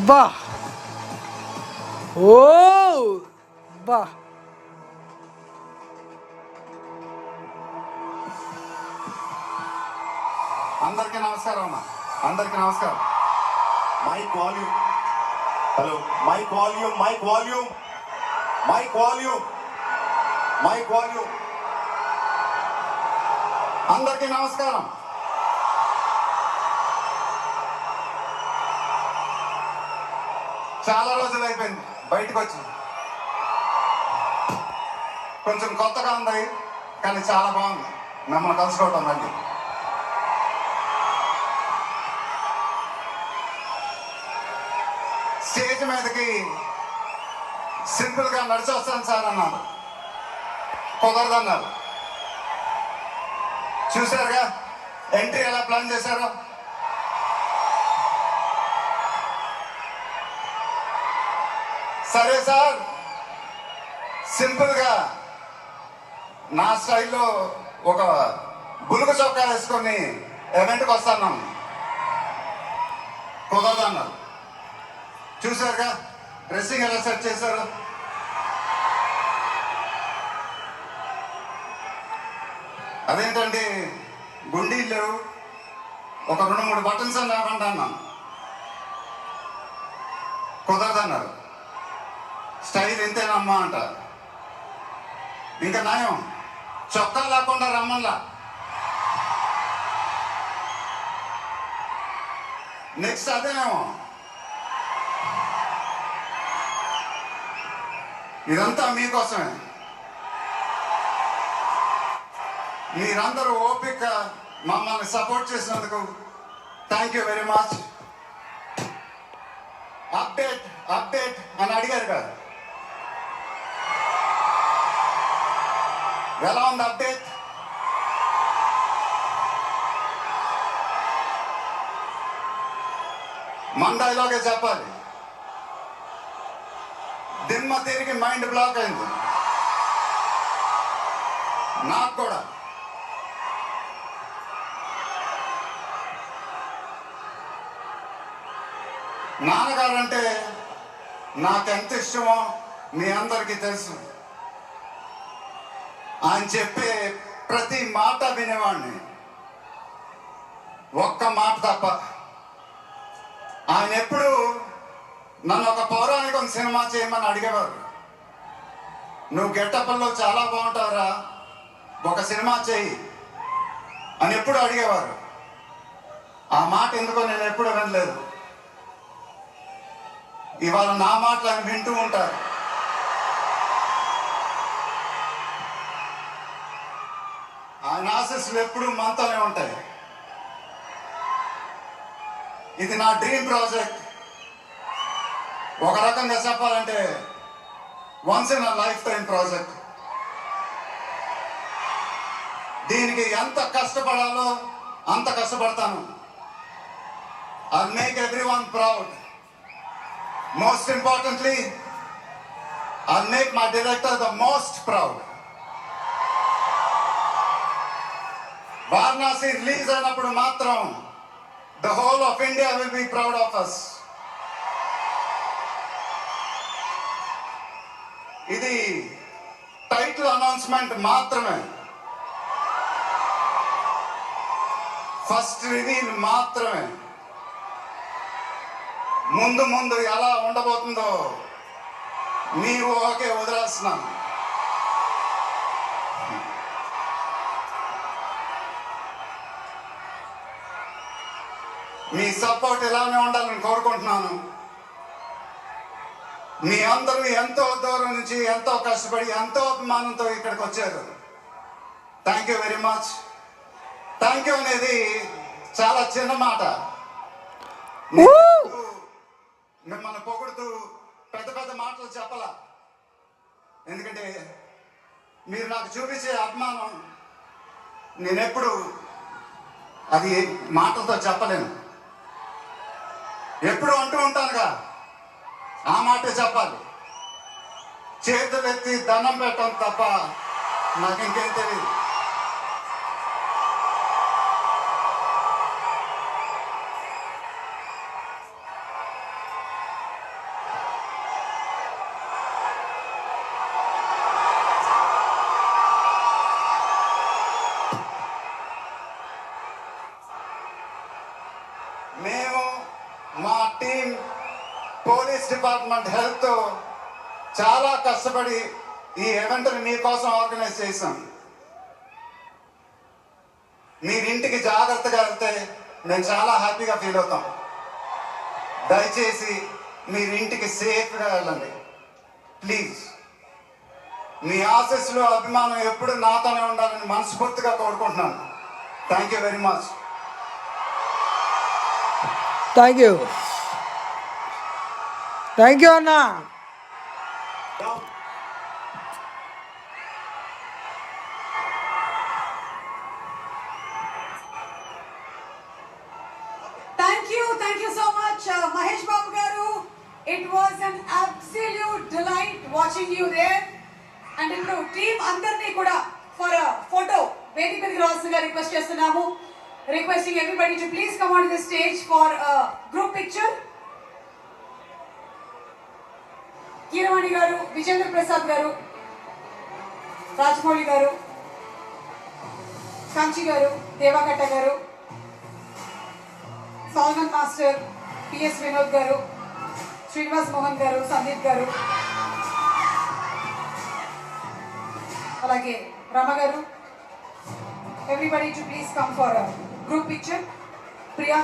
బా ఓ బా అందరికీ నమస్కారం అమ్మా, అందరికీ నమస్కారం. Mic volume, hello, mic volume, mic volume, mic volume, mic volume. అందరికీ నమస్కారం. చాలా రోజులు అయిపోయింది బయటకు వచ్చి, కొంచెం కొత్తగా ఉంది కానీ చాలా బాగుంది మిమ్మల్ని కలుసుకోవటం. మళ్ళీ స్టేజ్ మీదకి సింపుల్గా నడిచి వస్తాను సార్ అన్నారు, కుదరదన్నారు. చూసారుగా ఎంట్రీ ఎలా ప్లాన్ చేశారో. సరే సార్, సింపుల్గా నా స్టైల్లో ఒక బులుగు చొక్కా వేసుకొని ఈవెంట్కి వస్తాను, కుదరదన్నారు. చూసారుగా డ్రెస్సింగ్ ఎలా సెట్ చేశారు. అదేంటండి గుండీలు లేవు, ఒక 2-3 బటన్స్ అని లేకుండా అన్నాను, కుదరదన్నారు. స్టైల్ ఇంతేనమ్మా అంట. ఇంకా నయం చొక్కా లేకుండా రమ్మన్లా. నెక్స్ట్ అదేనేమో. ఇదంతా మీకోసమే. మీరందరూ ఓపిక మమ్మల్ని సపోర్ట్ చేసినందుకు thank you very much. Update update అని అడిగారు కదా, ఎలా ఉంది అప్డేట్? మన డైలాగే చెప్పాలి. దిమ్మ తిరిగి మైండ్ బ్లాక్ అయింది నాకు కూడా. నాన్నగారు అంటే నాకెంత ఇష్టమో మీ అందరికీ తెలుసు. ఆయన చెప్పే ప్రతి మాట వినేవాడిని, ఒక్క మాట తప్ప. ఆయన ఎప్పుడు నన్ను ఒక పౌరాణికం సినిమా చేయమని అడిగేవారు. నువ్వు గెట్టప్పల్లో చాలా బాగుంటావురా, ఒక సినిమా చేయి అని ఎప్పుడు అడిగేవారు. ఆ మాట ఎందుకో నేను ఎప్పుడు వినలేదు. ఇవాళ నా మాటలు ఆయన వింటూ ఉంటారు. ఆయన ఆశీస్సులు ఎప్పుడు మనతోనే ఉంటాయి. ఇది నా డ్రీమ్ ప్రాజెక్ట్. ఒక రకంగా చెప్పాలంటే once in a life time project. దీనికి ఎంత కష్టపడాలో అంత కష్టపడతాను. I'll make everyone proud. Most importantly, I'll make my director the most proud. Varanasi release అయినప్పుడు మాత్రం the whole of India will be proud of us. ఇది title announcement మాత్రమే, first reveal మాత్రమే. ముందు ముందు ఎలా ఉండబోతుందో మీ ఊహకే వదిలేస్తున్నాను. మీ సపోర్ట్ ఇలానే ఉండాలని కోరుకుంటున్నాను. మీ అందరూ ఎంతో దూరం నుంచి ఎంతో కష్టపడి ఎంతో అభిమానంతో ఇక్కడికి వచ్చారు. Thank you very much. Thank you అనేది చాలా చిన్న మాట. మిమ్మల్ని పొగుడుతూ పెద్ద పెద్ద మాటలు చెప్పాల, ఎందుకంటే మీరు నాకు చూపించే అభిమానం నేనెప్పుడు అది మాటలతో చెప్పలేను. ఎప్పుడు అంటూ ఉంటానుగా, ఆ మాటే చెప్పాలి. చేతులు ఎత్తి దండం పెట్టడం తప్ప నాకు ఇంకేం తెలియదు. పోలీస్ డిపార్ట్మెంట్ హెల్త్ చాలా కష్టపడి ఈ ఈవెంట్ని మీకోసం ఆర్గనైజ్ చేశాం. మీరు ఇంటికి జాగ్రత్తగా వెళ్తే మేము చాలా హ్యాపీగా ఫీల్ అవుతాం. దయచేసి మీరు ఇంటికి సేఫ్గా వెళ్ళండి ప్లీజ్. మీ ఆశీస్సులు అభిమానం ఎప్పుడు నాతోనే ఉండాలని మనస్ఫూర్తిగా కోరుకుంటున్నాను. Thank you very much. Thank you అన్నా. Thank you so much, Mahesh Babu garu. It was an absolute delight watching you there. And ఇప్పుడు టీమ్ అందరినీ కూడా ఫర్ ఫోటో వేదిక మీదకి రావాల్సిందిగా రిక్వెస్ట్ చేస్తున్నాము. Requesting everybody to please come on the stage for group picture. Keeravani గారు, విజేంద్ర ప్రసాద్ గారు, రాజమౌళి గారు, కాంచి గారు, దేవాకట్ట గారు, సాల్మన్ మాస్టర్, పిఎస్ వినోద్ గారు, శ్రీనివాస్ మోహన్ గారు, సందీప్ గారు, అలాగే రమ గారు. Everybody to please come for group picture. Priya